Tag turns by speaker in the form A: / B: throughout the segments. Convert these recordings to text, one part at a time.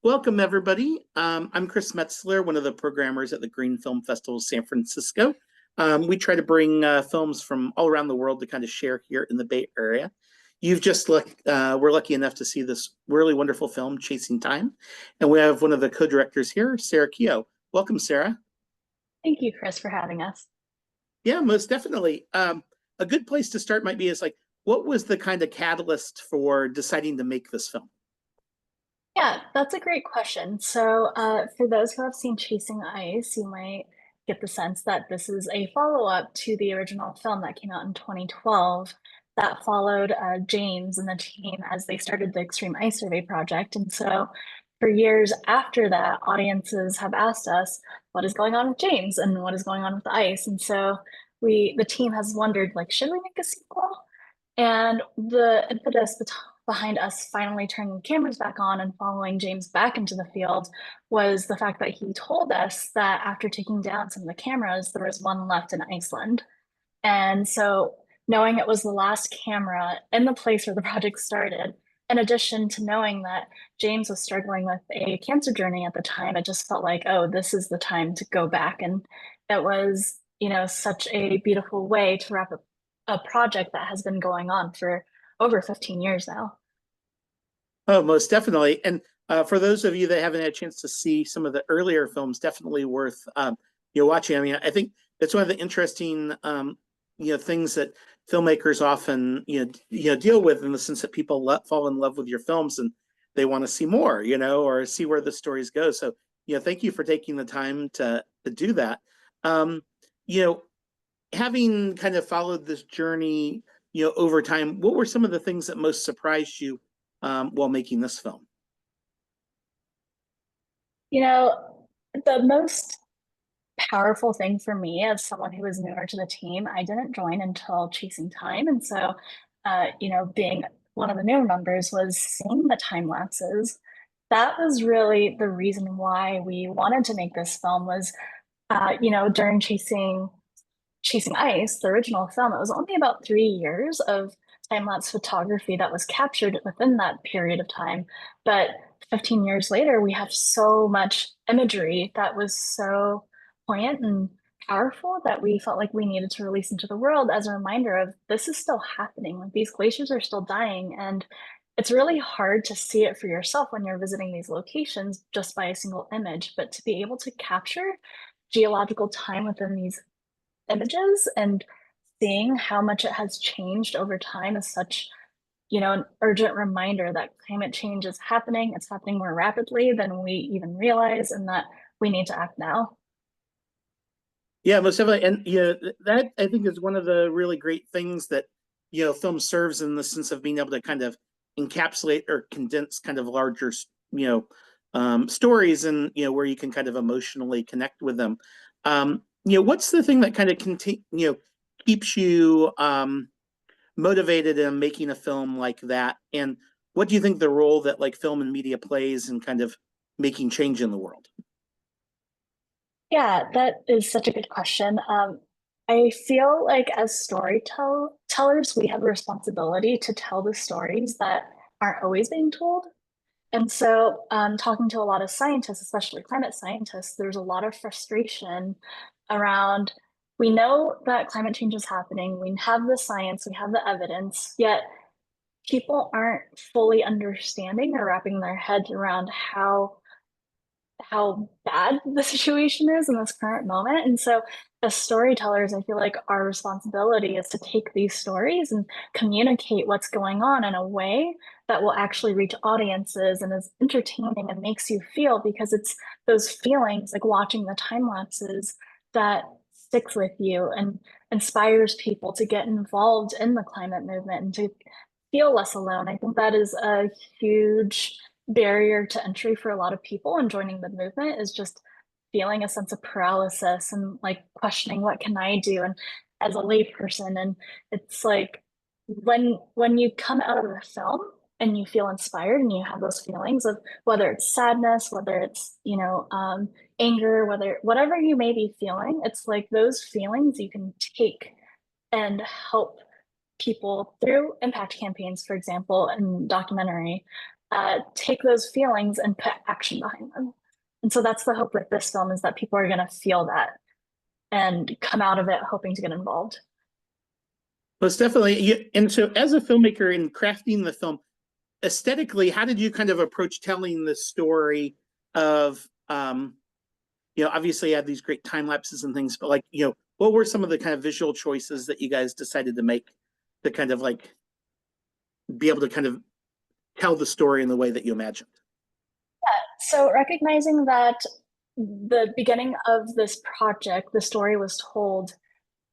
A: Welcome, everybody. I'm Chris Metzler, one of the programmers at the Green Film Festival San Francisco. We try to bring films from all around the world to kind of share here in the Bay Area. We're lucky enough to see this really wonderful film, Chasing Time. And we have one of the co-directors here, Sarah Keogh. Welcome, Sarah.
B: Thank you, Chris, for having us.
A: Yeah, most definitely. A good place to start might be is like, what was the kind of catalyst for deciding to make this film?
B: Yeah, that's a great question. For those who have seen Chasing Ice, you might get the sense that this is a follow-up to the original film that came out in 2012 that followed James and the team as they started the Extreme Ice Survey project. And so, for years after that, audiences have asked us, what is going on with James and what is going on with the ice? And so, the team has wondered, like, should we make a sequel? And the impetus behind us finally turning the cameras back on and following James back into the field was the fact that he told us that after taking down some of the cameras, there was one left in Iceland. And so, knowing it was the last camera in the place where the project started, in addition to knowing that James was struggling with a cancer journey at the time, it just felt like, oh, this is the time to go back. And it was, such a beautiful way to wrap up a project that has been going on for over 15 years now.
A: Oh, most definitely. And for those of you that haven't had a chance to see some of the earlier films, definitely worth watching. I mean, I think that's one of the interesting things that filmmakers often deal with in the sense that people fall in love with your films and they want to see more, or see where the stories go. So, thank you for taking the time to do that. Um, you know, Having kind of followed this journey, over time, what were some of the things that most surprised you while making this film?
B: You know, the most powerful thing for me as someone who was newer to the team, I didn't join until Chasing Time. And so, being one of the newer members was seeing the time lapses. That was really the reason why we wanted to make this film was, during Chasing Ice, the original film, it was only about 3 years of time lapse photography that was captured within that period of time. But 15 years later, we have so much imagery that was so poignant and powerful that we felt like we needed to release into the world as a reminder of this is still happening. Like these glaciers are still dying. And it's really hard to see it for yourself when you're visiting these locations just by a single image. But to be able to capture geological time within these images and seeing how much it has changed over time is such, an urgent reminder that climate change is happening. It's happening more rapidly than we even realize, and that we need to act now.
A: Yeah, most definitely. And that I think is one of the really great things that film serves in the sense of being able to kind of encapsulate or condense kind of larger stories and where you can kind of emotionally connect with them. What's the thing that kind of keeps you motivated in making a film like that? And what do you think the role that like film and media plays in kind of making change in the world?
B: Yeah, that is such a good question. I feel like as storytellers, we have a responsibility to tell the stories that aren't always being told. And so, talking to a lot of scientists, especially climate scientists, there's a lot of frustration around we know that climate change is happening, we have the science, we have the evidence, yet people aren't fully understanding or wrapping their heads around how bad the situation is in this current moment. And so, as storytellers, I feel like our responsibility is to take these stories and communicate what's going on in a way that will actually reach audiences and is entertaining and makes you feel because it's those feelings like watching the time lapses that sticks with you and inspires people to get involved in the climate movement and to feel less alone. I think that is a huge barrier to entry for a lot of people and joining the movement is just feeling a sense of paralysis and like questioning what can I do and as a layperson. And it's like when you come out of the film and you feel inspired and you have those feelings of whether it's sadness, whether it's anger, whatever you may be feeling, it's like those feelings you can take and help people through impact campaigns, for example, and documentary. take those feelings and put action behind them. And so that's the hope with this film, is that people are going to feel that and come out of it hoping to get involved.
A: Most definitely. And so as a filmmaker in crafting the film, aesthetically, how did you kind of approach telling the story of, obviously you had these great time lapses and things, but like, what were some of the kind of visual choices that you guys decided to make to kind of like be able to kind of tell the story in the way that you imagined?
B: So recognizing that the beginning of this project, the story was told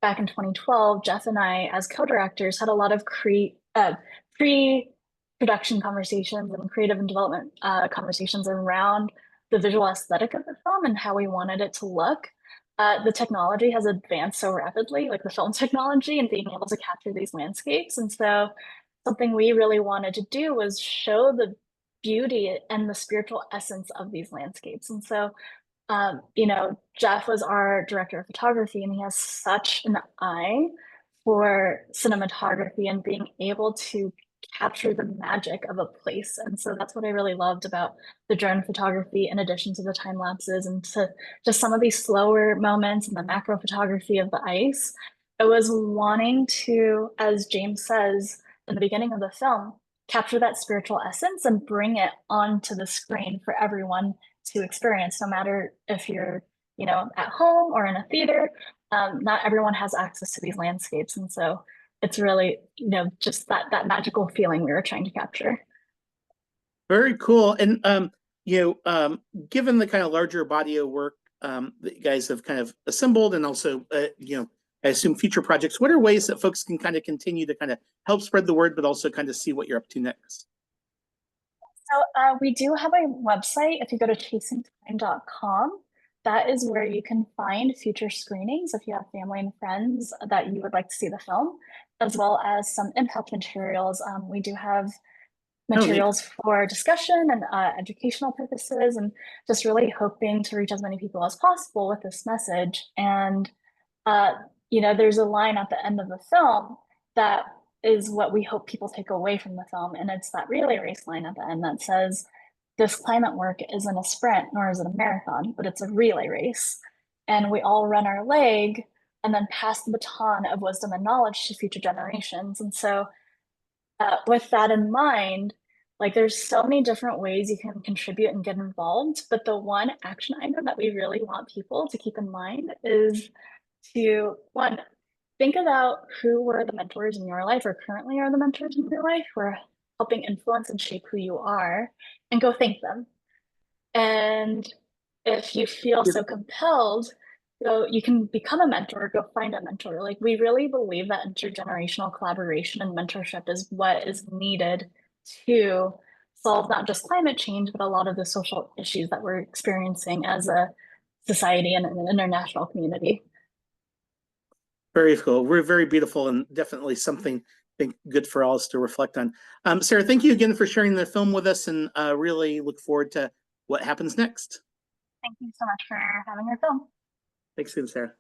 B: back in 2012, Jeff and I, as co-directors, had a lot of pre-production conversations and creative and development conversations around the visual aesthetic of the film and how we wanted it to look. The technology has advanced so rapidly, like the film technology, and being able to capture these landscapes. And so something we really wanted to do was show the beauty and the spiritual essence of these landscapes. And so Jeff was our director of photography, and he has such an eye for cinematography and being able to capture the magic of a place. And so that's what I really loved about the drone photography, in addition to the time lapses and to just some of these slower moments and the macro photography of the ice. I was wanting to, as James says in the beginning of the film, capture that spiritual essence and bring it onto the screen for everyone to experience, no matter if you're, at home or in a theater. Not everyone has access to these landscapes. And so it's really, just that magical feeling we were trying to capture.
A: Very cool. And, given the kind of larger body of work that you guys have kind of assembled, and also, I assume future projects, what are ways that folks can kind of continue to kind of help spread the word, but also kind of see what you're up to next?
B: So we do have a website. If you go to chasingtime.com, that is where you can find future screenings if you have family and friends that you would like to see the film, as well as some impact materials. We do have materials for discussion and educational purposes, and just really hoping to reach as many people as possible with this message. And, there's a line at the end of the film that is what we hope people take away from the film. And it's that relay race line at the end that says, "This climate work isn't a sprint, nor is it a marathon, but it's a relay race. And we all run our leg and then pass the baton of wisdom and knowledge to future generations." And so with that in mind, like there's so many different ways you can contribute and get involved. But the one action item that we really want people to keep in mind is to, one, think about who were the mentors in your life or currently are the mentors in your life who are helping influence and shape who you are, and go thank them. And if you feel so compelled, you can become a mentor, go find a mentor. Like, we really believe that intergenerational collaboration and mentorship is what is needed to solve not just climate change, but a lot of the social issues that we're experiencing as a society and an international community.
A: Very cool. We're very beautiful, and definitely something I think good for all us to reflect on. Sarah, thank you again for sharing the film with us, and really look forward to what happens next.
B: Thank you so much for having your film.
A: Thanks again, Sarah.